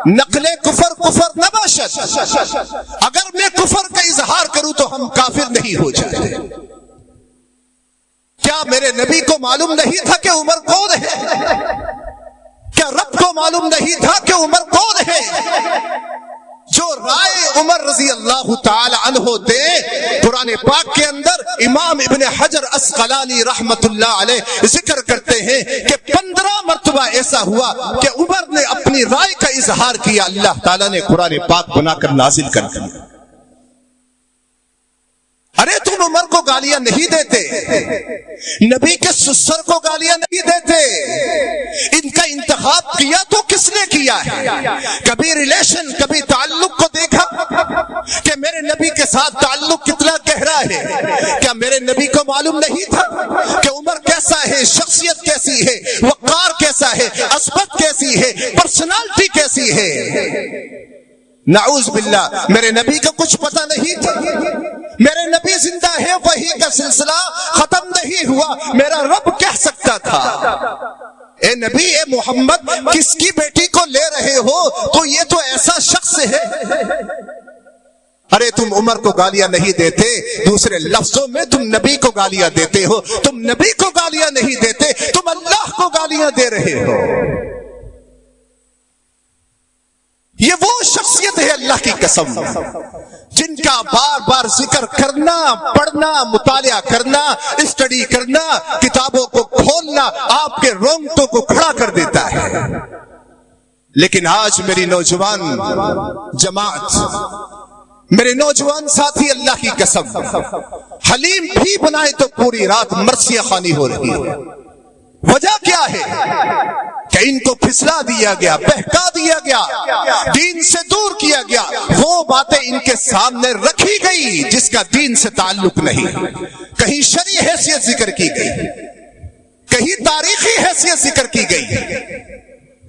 نقل کفر نباشت۔ اگر میں کفر کا اظہار کروں تو ہم کافر نہیں ہو جاتے۔ کیا میرے نبی کو معلوم نہیں تھا کہ عمر کون ہے؟ کیا رب کو معلوم نہیں تھا کہ عمر کون ہے؟ جو رائے عمر رضی اللہ تعالی عنہ دے، قرآن پاک کے اندر امام ابن حجر اسقلانی رحمت اللہ علیہ ذکر کرتے ہیں کہ 15 مرتبہ ایسا ہوا کہ عمر نے اپنی رائے کا اظہار کیا، اللہ تعالیٰ نے قرآن پاک بنا کر نازل کر دیا۔ ارے تم عمر کو گالیاں نہیں دیتے، نبی کے سسر کو گالیاں نہیں دیتے، ان کا انتخاب کیا تو کس نے کیا ہے؟ کبھی ریلیشن، کبھی تعلق کو دیکھا کہ میرے نبی کے ساتھ تعلق کتنا گہرا ہے؟ کیا میرے نبی کو معلوم نہیں تھا کہ عمر کیا کیسا ہے, شخصیت کیسی ہے, وقار کیسا ہے, عصمت کیسی ہے, پرسنالٹی کیسی ہے. نعوذ باللہ, میرے نبی کا کچھ پتہ نہیں تھا. میرے نبی زندہ ہے, وحی کا سلسلہ ختم نہیں ہوا. میرا رب کہہ سکتا تھا اے نبی, اے محمد, کس کی بیٹی کو لے رہے ہو, تو یہ تو ایسا شخص ہے. ارے تم عمر کو گالیاں نہیں دیتے, دوسرے لفظوں میں تم نبی کو گالیاں دیتے ہو. تم نبی کو گالیاں نہیں دیتے, تم اللہ کو گالیاں دے رہے ہو. یہ وہ شخصیت ہے اللہ کی قسم جن کا بار بار ذکر کرنا, پڑھنا, مطالعہ کرنا, اسٹڈی کرنا, کتابوں کو کھولنا آپ کے رونگٹوں کو کھڑا کر دیتا ہے. لیکن آج میری نوجوان جماعت, میرے نوجوان ساتھی, اللہ کی قسم حلیم بھی بنائے تو پوری رات مرثیہ خوانی ہو رہی ہے. وجہ کیا ہے کہ ان کو پھسلا دیا گیا, بہکا دیا گیا, دین سے دور کیا گیا. وہ باتیں ان کے سامنے رکھی گئی جس کا دین سے تعلق نہیں. کہیں شرعی حیثیت ذکر کی گئی, کہیں تاریخی حیثیت ذکر کی گئی.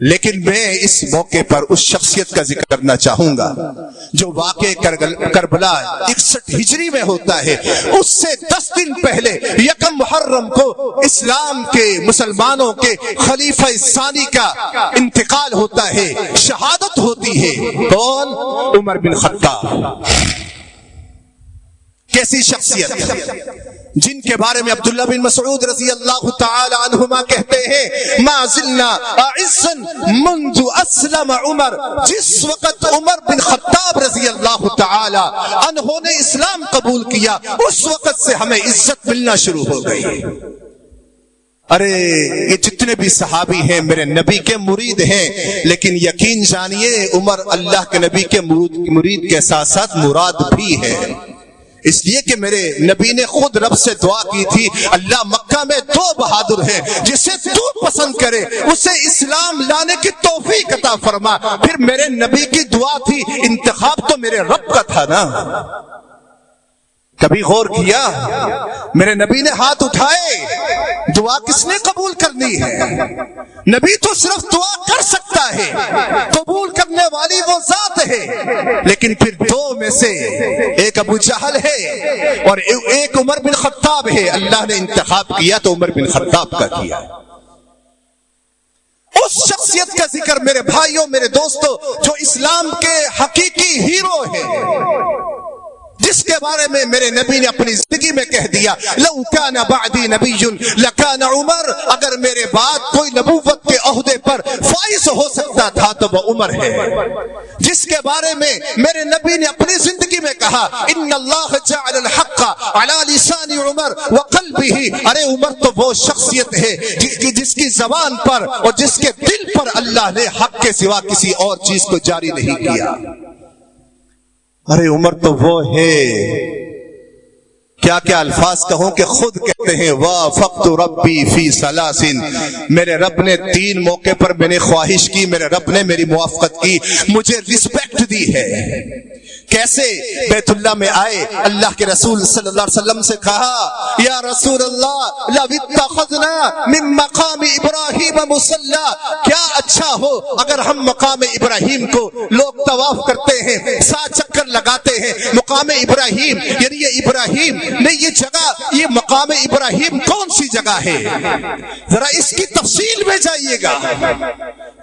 لیکن میں اس موقع پر اس شخصیت کا ذکر کرنا چاہوں گا جو واقع کربلا 61 ہجری میں ہوتا ہے. اس سے 10 دن پہلے یکم محرم کو اسلام کے, مسلمانوں کے خلیفہ ثانی کا انتقال ہوتا ہے, شہادت ہوتی ہے. کون؟ عمر بن خطاب. کیسی شخصیت جن کے بارے میں عبداللہ بن مسعود رضی اللہ تعالی عنہما کہتے ہیں ما زلنا اعزا منذ اسلم عمر. جس وقت عمر بن خطاب رضی اللہ تعالی عنہ نے اسلام قبول کیا, اس وقت سے ہمیں عزت ملنا شروع ہو گئی. ارے یہ جتنے بھی صحابی ہیں میرے نبی کے مرید ہیں, لیکن یقین جانیے عمر اللہ کے نبی کے مرید کے ساتھ ساتھ مراد بھی ہے. اس لیے کہ میرے نبی نے خود رب سے دعا کی تھی, اللہ مکہ میں 2 بہادر ہیں, جسے تو پسند کرے اسے اسلام لانے کی توفیق عطا فرما. پھر میرے نبی کی دعا تھی, انتخاب تو میرے رب کا تھا نا. کبھی غور کیا؟ میرے نبی نے ہاتھ اٹھائے, دعا کس نے قبول کرنی ہے؟ نبی تو صرف دعا کر سکتا ہے, قبول کرنے والی وہ ذات ہے. لیکن پھر 2 میں سے ایک ابو جہل ہے اور ایک عمر بن خطاب ہے. اللہ نے انتخاب کیا تو عمر بن خطاب کا کیا. اس شخصیت کا ذکر میرے بھائیوں, میرے دوستوں, جو اسلام کے حقیقی ہیرو ہے, جس کے بارے میں میرے نبی نے اپنی زندگی میں کہہ دیا لو کان بعدی نبی لکان عمر. اگر میرے بعد کوئی نبوت کے عہدے پر فائز ہو سکتا تھا تو وہ عمر ہے. جس کے بارے میں میرے نبی نے اپنی زندگی میں کہا ان اللہ جعل الحق علی لسان عمر وقلبه. ارے عمر تو وہ شخصیت ہے جس کی زبان پر اور جس کے دل پر اللہ نے حق کے سوا کسی اور چیز کو جاری نہیں کیا. ارے عمر تو وہ ہے, کیا کیا الفاظ کہوں کہ خود کہتے ہیں وافقت ربی فی ثلاثن. میرے رب نے 3 موقع پر میں نے خواہش کی, میرے رب نے میری موافقت کی, مجھے رسپیکٹ دی ہے. کیسے؟ بیت اللہ میں آئے, اللہ کے رسول صلی اللہ علیہ وسلم سے کہا یا رسول اللہ لو اتخذنا من مقام ابراہیم مصلی. کیا اچھا ہو اگر ہم مقام ابراہیم کو, لوگ طواف کرتے ہیں, 7 چکر لگاتے ہیں, مقام ابراہیم یعنی یہ ابراہیم نہیں, یہ جگہ, یہ مقام ابراہیم کون سی جگہ ہے؟ ذرا اس کی تفصیل میں جائیے گا.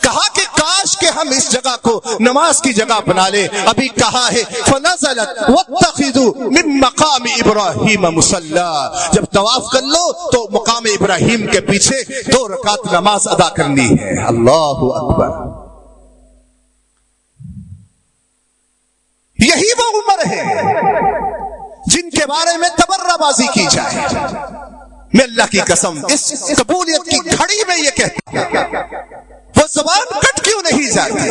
کہا کہ کاش کہ ہم اس جگہ کو نماز کی جگہ بنا لیں. ابھی کہا ہے فنزلت واتخذوا من مقام ابراہیم مصلی. جب طواف کر لو تو مقام ابراہیم کے پیچھے 2 رکعت نماز ادا کرنی ہے. اللہ اکبر. یہی وہ عمر ہے جن کے بارے میں تبرہ بازی کی جائے. میں اللہ کی قسم اس قبولیت کی گھڑی میں یہ کہتا ہوں, وہ زبان کٹ کیوں نہیں جاتی,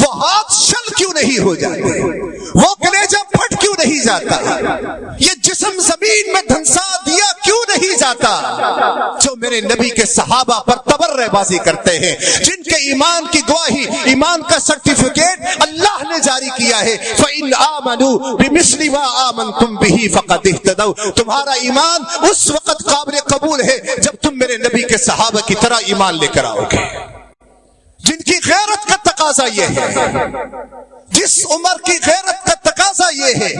وہ ہاتھ شل کیوں نہیں ہو جاتے, وہ کلیجہ پھٹ کیوں نہیں جاتا, یہ جسم زمین میں دھنسا دیا کیوں نہیں نہیں جاتا جو میرے نبی کے صحابہ پر تبرہ بازی کرتے ہیں، جن کے ایمان کی گواہی، ایمان کا سرٹیفکیٹ اللہ نے جاری کیا ہے۔ فَإِنْ آمَنُوا بِمِثْلِ مَا آمَنْتُمْ بِهِ فَقَدِ اهْتَدَوْا، تمہارا ایمان اس وقت قابل قبول ہے جب تم میرے نبی کے صحابہ کی طرح ایمان لے کر آؤ گے، جن کی غیرت کا تقاضا یہ ہے، جس عمر کی غیرت کا تقاضا یہ ہے۔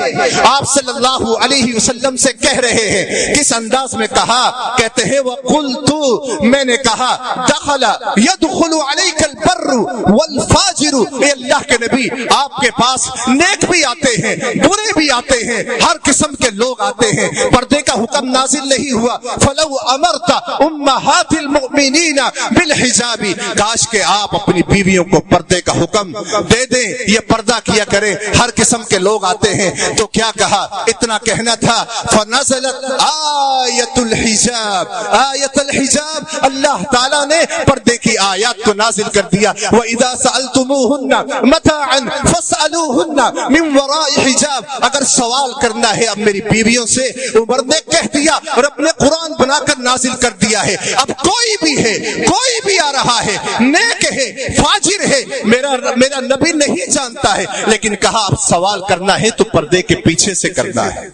آپ صلی اللہ علیہ وسلم سے کہہ رہے ہیں، کس انداز میں کہا؟ کہتے ہیں وَقُلْتُ، میں نے کہا، دخل يدخل عليك البر والفاجر، اے اللہ کے نبی آپ کے پاس نیک بھی آتے ہیں، برے بھی آتے ہیں، ہر قسم کے لوگ آتے ہیں، پردے کا حکم نازل نہیں ہوا۔ فلو امرت امہات المؤمنین بالحجاب، کاش کہ آپ اپنی بیویوں کو پردے کا حکم دے دیں، یہ پردہ کیا کرے، ہر قسم کے لوگ آتے ہیں۔ تو کیا کہا؟ اتنا کہنا تھا فنزلت آیت الحجاب، آیت الحجاب، اللہ تعالیٰ نے پردے کی آیات کو نازل کر دیا۔ وَإِذَا سَأَلْتُمُوهُنَّ مَتَاعًا فَاسْأَلُوهُنَّ مِنْ وَرَاءِ حِجَاب، اگر سوال کرنا ہے اب میری بیویوں سے، عمر نے کہہ دیا اور اپنے قرآن بنا کر نازل کر دیا ہے، اب کوئی بھی ہے، کوئی بھی آ رہا ہے، نیک ہے، فاجر ہے، میرا نبی نہیں جانتا ہے، لیکن کہا اب سوال کرنا ہے تو پردے کے پیچھے سے کرنا ہے۔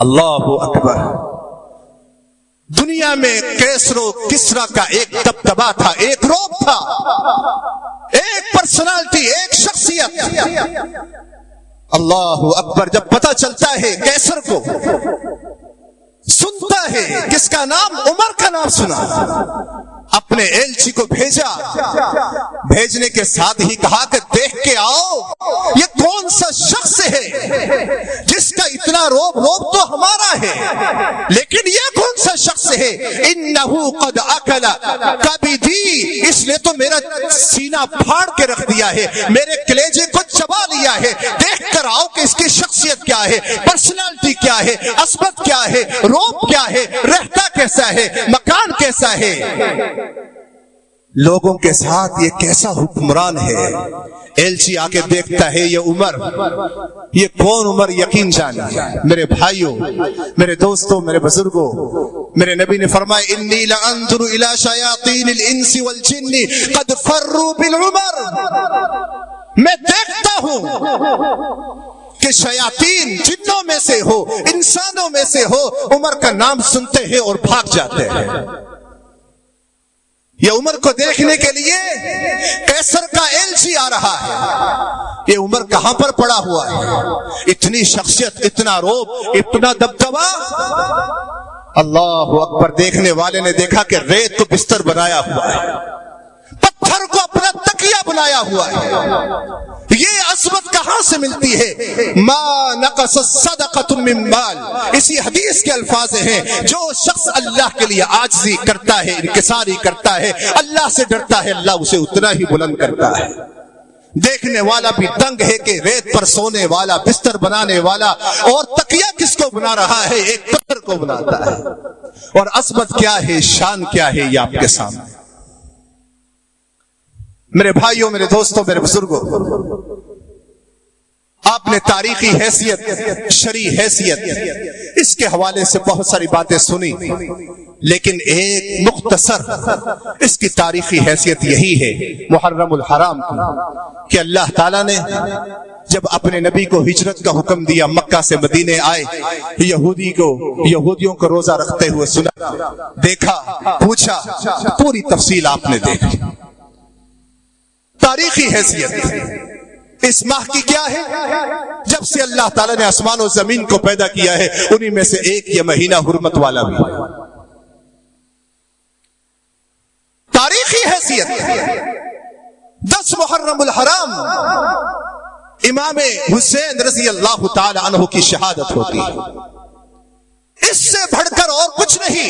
اللہ اکبر۔ دنیا میں کیسر و کسرا کا ایک دبدبہ تھا، ایک روب تھا، ایک پرسنالٹی، ایک شخصیت۔ اللہ اکبر۔ جب پتہ چلتا ہے کیسر کو، سنتا ہے کس کا نام؟ عمر کا نام سنا، اپنے ایلچی کو بھیجا، بھیجنے کے ساتھ ہی کہا کہ دیکھ کے آؤ یہ کون سا شخص ہے جس کا اتنا روب تو ہمارا ہے، لیکن یہ کون سا شخص ہے؟ انہو قد اکل کبدی، اس نے تو میرا سینہ پھاڑ کے رکھ دیا ہے، میرے کلیجے کو چبا لیا ہے، دیکھ کر آؤ کہ اس کی شخصیت کیا ہے، پرسنالٹی کیا ہے، عصمت کیا ہے، روب کیا ہے، رہتا کیسا ہے، مکان کیسا ہے، لوگوں کے ساتھ یہ کیسا حکمران ہے۔ ایلچی آ کے دیکھتا ہے یہ عمر، یہ کون عمر؟ یقین جانا میرے بھائیوں، میرے دوستوں، میرے بزرگوں، میرے نبی نے فرمایا انی لانظر الی شیاطین الانس والجن قد فروا بالعمر، میں دیکھتا ہوں کہ شیاطین جنوں میں سے ہو، انسانوں میں سے ہو، عمر کا نام سنتے ہیں اور بھاگ جاتے ہیں۔ یہ عمر کو دیکھنے کے لیے کیسر کا ایلچی آ رہا ہے، یہ عمر کہاں پر پڑا ہوا ہے؟ اتنی شخصیت، اتنا روب، اتنا دبدبا۔ اللہ اکبر۔ دیکھنے والے نے دیکھا کہ ریت کو بستر بنایا ہوا ہے، پتھر کو اپنا تکیہ بنایا ہوا ہے، یہ عظمت کہاں سے ملتی ہے؟ ما نقص صدقۃ من مال، اسی حدیث کے الفاظ ہیں، جو شخص اللہ کے لیے عاجزی کرتا ہے، انکساری کرتا ہے، اللہ سے ڈرتا ہے، اللہ اسے اتنا ہی بلند کرتا ہے۔ دیکھنے والا بھی دنگ ہے کہ ریت پر سونے والا، بستر بنانے والا، اور تکیہ کس کو بنا رہا ہے؟ ایک پتھر کو بناتا ہے۔ اور عظمت کیا ہے، شان کیا ہے، یہ آپ کے سامنے۔ میرے بھائیوں، میرے دوستوں، میرے بزرگوں، آپ نے تاریخی حیثیت، شرعی حیثیت، اس کے حوالے سے بہت ساری باتیں سنی، لیکن ایک مختصر اس کی تاریخی حیثیت یہی ہے محرم الحرام کی، کہ اللہ تعالیٰ نے جب اپنے نبی کو ہجرت کا حکم دیا، مکہ سے مدینے آئے، یہودیوں کو روزہ رکھتے ہوئے سنا، دیکھا، پوچھا، پوری تفصیل آپ نے دیکھی۔ تاریخی حیثیت اس ماہ کی کیا ہے؟ جب سے اللہ تعالیٰ نے آسمان و زمین کو پیدا کیا ہے، انہی میں سے ایک یہ مہینہ حرمت والا بھی ہے۔ تاریخی حیثیت 10 محرم الحرام امام حسین رضی اللہ تعالی عنہ کی شہادت ہوتی ہے، اس سے بڑھ کر اور کچھ نہیں،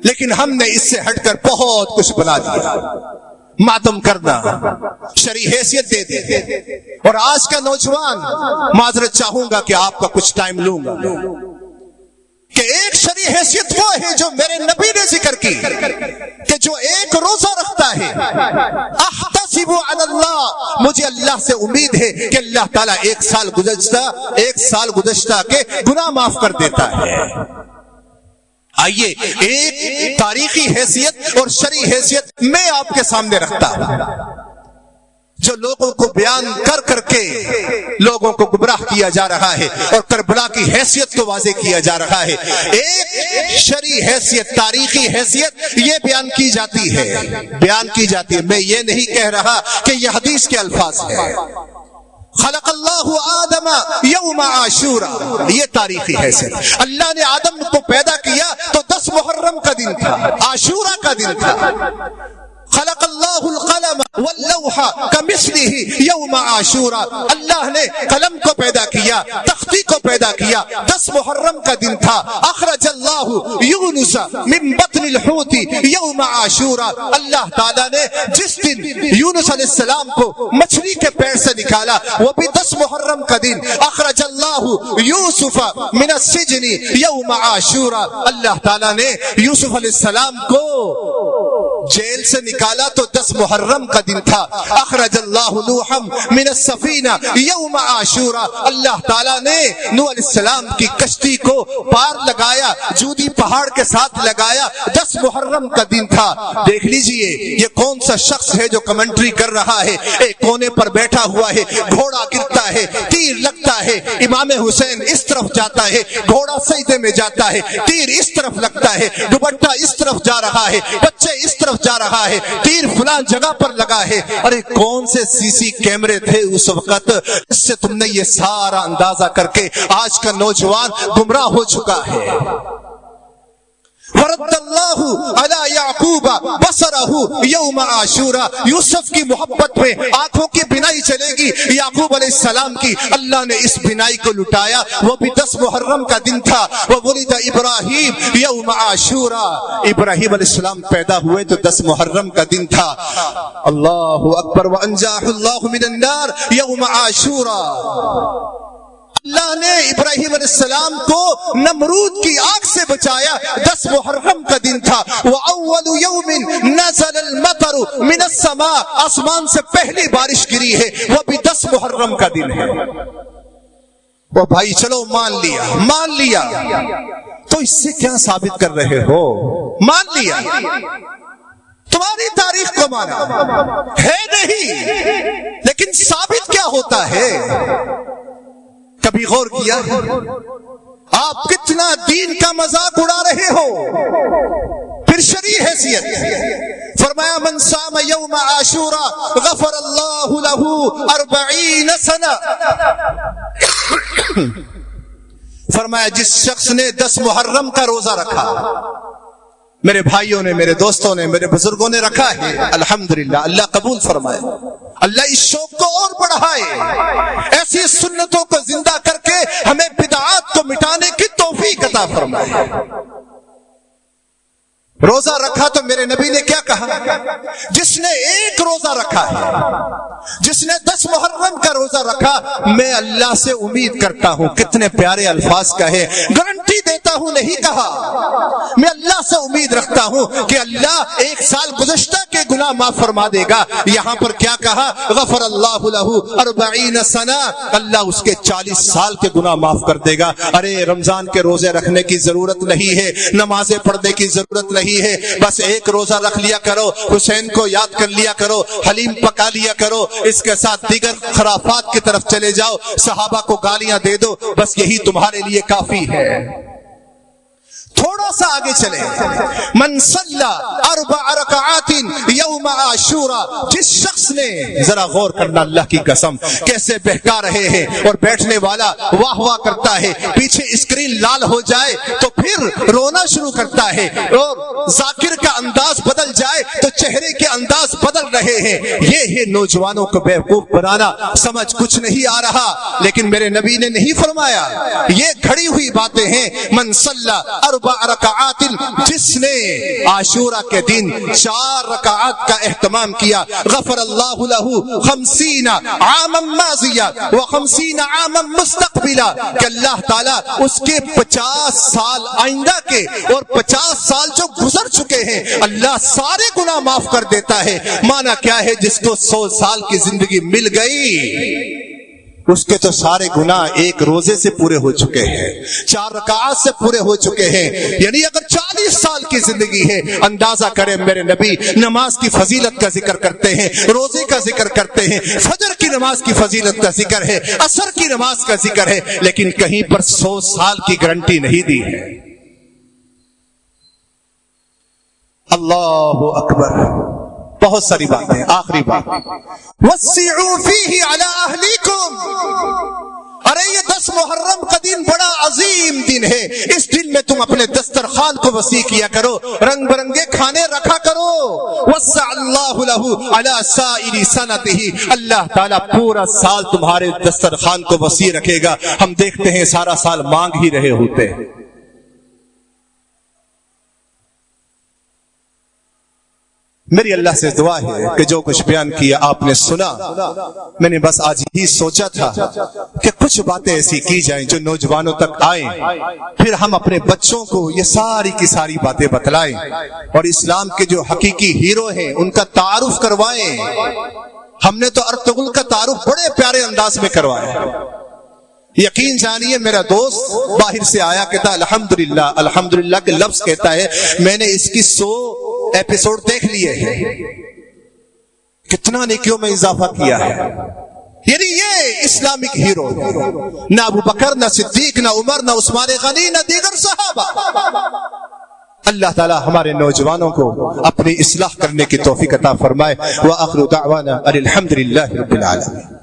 لیکن ہم نے اس سے ہٹ کر بہت کچھ بنا دیا۔ ماتم کرنا، شرعی حیثیت دے دی۔ اور آج کا نوجوان، معذرت چاہوں گا کہ آپ کا کچھ ٹائم لوں گا، کہ ایک شرعی حیثیت وہ ہے جو میرے نبی نے ذکر کی، کہ جو ایک روزہ رکھتا ہے، احتسب علی اللہ مجھے اللہ سے امید ہے کہ اللہ تعالیٰ ایک سال گزشتہ کے گناہ معاف کر دیتا ہے۔ آئیے ایک تاریخی حیثیت اور شرعی حیثیت میں آپ کے سامنے رکھتا ہوں، جو لوگوں کو بیان کر کے لوگوں کو گمراہ کیا جا رہا ہے اور کربلا کی حیثیت کو واضح کیا جا رہا ہے۔ ایک شرعی حیثیت، تاریخی حیثیت یہ بیان کی جاتی ہے۔ میں یہ نہیں کہہ رہا کہ یہ حدیث کے الفاظ ہیں۔ خلق اللہ آدم یوم عاشورا، یہ تاریخی حیثیت۔ اللہ نے آدم کو پیدا کیا تو 10 محرم کا دن تھا، عاشورہ کا دن تھا۔ خلق اللہ القلم واللوح کمثلہ یوم عاشورا، اللہ نے قلم کو پیدا کیا، تختی کو پیدا کیا، 10 محرم کا دن تھا۔ اخرج اللہ یونس من بطن الحوت یوم عاشورا، اللہ تعالیٰ نے جس دن یونس علیہ السلام کو مچھلی کے پیٹ سے نکالا وہ بھی 10 محرم کا دن۔ اخرج اللہ یوسف من السجن یوم عاشورا، اللہ تعالیٰ نے یوسف علیہ السلام کو جیل سے نکالا تو 10 محرم کا دن تھا۔ اخرج اللہ نوحا من السفینہ یوم عاشورا، اللہ تعالیٰ نے نوح علیہ السلام کی کشتی کو پار لگایا، جودی پہاڑ کے ساتھ لگایا، 10 محرم کا دن تھا۔ دیکھ لیجئے یہ کون سا شخص ہے جو کمنٹری کر رہا ہے، ایک کونے پر بیٹھا ہوا ہے، گھوڑا گرتا ہے، تیر لگتا ہے، امام حسین اس طرف جاتا ہے، گھوڑا سجدے میں جاتا ہے، تیر اس طرف لگتا ہے، دوپٹہ اس طرف جا رہا ہے، بچے اس طرف جا رہا ہے، تیر فلان جگہ پر لگا ہے۔ ارے کون سے سی کیمرے تھے اس وقت، اس سے تم نے یہ سارا اندازہ کر کے آج کا نوجوان گمراہ ہو چکا ہے۔ ورد اللہ علی یعقوب بصرہ یوم عاشورا، یوسف کی محبت میں آنکھوں کی بینائی چلے گی یعقوب علیہ السلام کی، اللہ نے اس بینائی کو لٹایا، وہ بھی 10 محرم کا دن تھا۔ وولد ابراہیم یوم عاشورا، ابراہیم علیہ السلام پیدا ہوئے تو 10 محرم کا دن تھا۔ اللہ اکبر، وانجاہ اللہ من النار یوم عاشورا، اللہ نے ابراہیم علیہ السلام کو نمرود کی آگ سے بچایا، 10 محرم کا دن تھا۔ وَأَوَّلُ يَوْمٍ نَزَلَ الْمَطَرُ مِنَ السَّمَاءِ، آسمان سے پہلی بارش گری ہے، وہ بھی 10 محرم کا دن ہے۔ وہ بھائی چلو مان لیا تو اس سے کیا ثابت کر رہے ہو؟ مان لیا، تمہاری تاریخ کو مانا ہے نہیں، لیکن ثابت کیا ہوتا ہے؟ کبھی غور کیا ہے آپ کتنا دین کا مذاق اڑا رہے ہو؟ پھر شرعی حیثیت فرمایا من صام یوم عاشورا غفر اللہ لہ 40 سنہ، فرمایا جس شخص نے 10 محرم کا روزہ رکھا، میرے بھائیوں نے، میرے دوستوں نے، میرے بزرگوں نے رکھا ہے، الحمدللہ، اللہ قبول فرمائے، اللہ اس شوق کو اور بڑھائے، ایسی سنتوں کو زندہ کر کے ہمیں بدعات کو مٹانے کی توفیق عطا فرمائے۔ روزہ رکھا تو میرے نبی نے کیا کہا؟ جس نے ایک روزہ رکھا ہے، جس نے 10 محرم کا روزہ رکھا، میں اللہ سے امید کرتا ہوں، کتنے پیارے الفاظ کہے، گارنٹی دیتا ہوں نہیں کہا، میں اللہ سے امید رکھتا ہوں کہ اللہ 1 سال گزشتہ کے گناہ معاف فرما دے گا۔ یہاں پر کیا کہا؟ غفر اللہ لہ 40 سنہ، اللہ اس کے 40 سال کے گناہ معاف کر دے گا۔ ارے رمضان کے روزے رکھنے کی ضرورت نہیں ہے، نمازیں پڑھنے کی ضرورت نہیں ہے، بس ایک روزہ رکھ لیا کرو، حسین کو یاد کر لیا کرو، حلیم پکا لیا کرو، اس کے ساتھ دیگر خرافات کی طرف چلے جاؤ، صحابہ کو گالیاں دے دو، بس یہی تمہارے لیے کافی ہے۔ تھوڑا سا آگے چلے، من صلی 4 رکعات یوم عاشورا، جس شخص نے، ذرا غور کرنا اللہ کی قسم، کیسے بہکا رہے ہیں، اور بیٹھنے والا واہ واہ کرتا ہے، پیچھے اسکرین لال ہو جائے تو پھر رونا شروع کرتا ہے، اور ذاکر کا انداز بدل جائے تو چہرے کے انداز بدل رہے ہیں۔ یہ ہے نوجوانوں کو بیوقوف بنانا، سمجھ کچھ نہیں آ رہا، لیکن میرے نبی نے نہیں فرمایا، یہ کھڑی ہوئی باتیں ہیں۔ من صلی 4 رکعات، جس نے عاشورہ کے دن 4 رکعات کا اہتمام کیا، غفر اللہ لہ 50 عاما ماضیا و50 عاما مستقبلا، کہ اللہ تعالیٰ اس کے 50 سال آئندہ کے اور 50 سال جو گزر چکے ہیں اللہ سارے گناہ معاف کر دیتا ہے۔ مانا کیا ہے؟ جس کو 100 سال کی زندگی مل گئی اس کے تو سارے گناہ ایک روزے سے پورے ہو چکے ہیں، 4 رکعات سے پورے ہو چکے ہیں۔ یعنی اگر 40 سال کی زندگی ہے، اندازہ کریں میرے نبی نماز کی فضیلت کا ذکر کرتے ہیں، روزے کا ذکر کرتے ہیں، فجر کی نماز کی فضیلت کا ذکر ہے، عصر کی نماز کا ذکر ہے، لیکن کہیں پر 100 سال کی گارنٹی نہیں دی ہے۔ اللہ اکبر۔ بہت ساری باتیں، آخری بات، وسعوا فیہ علی اہلیکم۔ ارے یہ 10 محرم کا دن بڑا عظیم دن ہے، اس دن میں تم اپنے دسترخوان کو وسیع کیا کرو، رنگ برنگے کھانے رکھا کرو۔ وسع اللہ لہ علی سائر سنتہ، اللہ تعالیٰ پورا سال تمہارے دسترخوان کو وسیع رکھے گا۔ ہم دیکھتے ہیں سارا سال مانگ ہی رہے ہوتے ہیں۔ میری اللہ سے دعا ہے کہ جو کچھ بیان کیا آپ نے سنا، میں نے بس آج ہی سوچا تھا کہ کچھ باتیں ایسی کی جائیں جو نوجوانوں تک آئیں، پھر ہم اپنے بچوں کو یہ ساری کی ساری باتیں بتلائیں اور اسلام کے جو حقیقی ہیرو ہیں ان کا تعارف کروائیں۔ ہم نے تو ارطغرل کا تعارف بڑے پیارے انداز میں کروایا۔ یقین جانیے میرا دوست باہر سے آیا، کہتا الحمدللہ، الحمدللہ کے لفظ کہتا ہے میں نے اس کی 100 ایپیسوڈ دیکھ لیے ہیں، کتنا نیکیوں میں اضافہ کیا ہے۔ یعنی یہ اسلامک ہیرو، نہ ابو بکر، نہ صدیق، نہ عمر، نہ عثمان غنی، نہ دیگر صحابہ۔ اللہ تعالی ہمارے نوجوانوں کو اپنی اصلاح کرنے کی توفیق عطا فرمائے۔ وآخر دعوانا الحمدللہ رب العالمین۔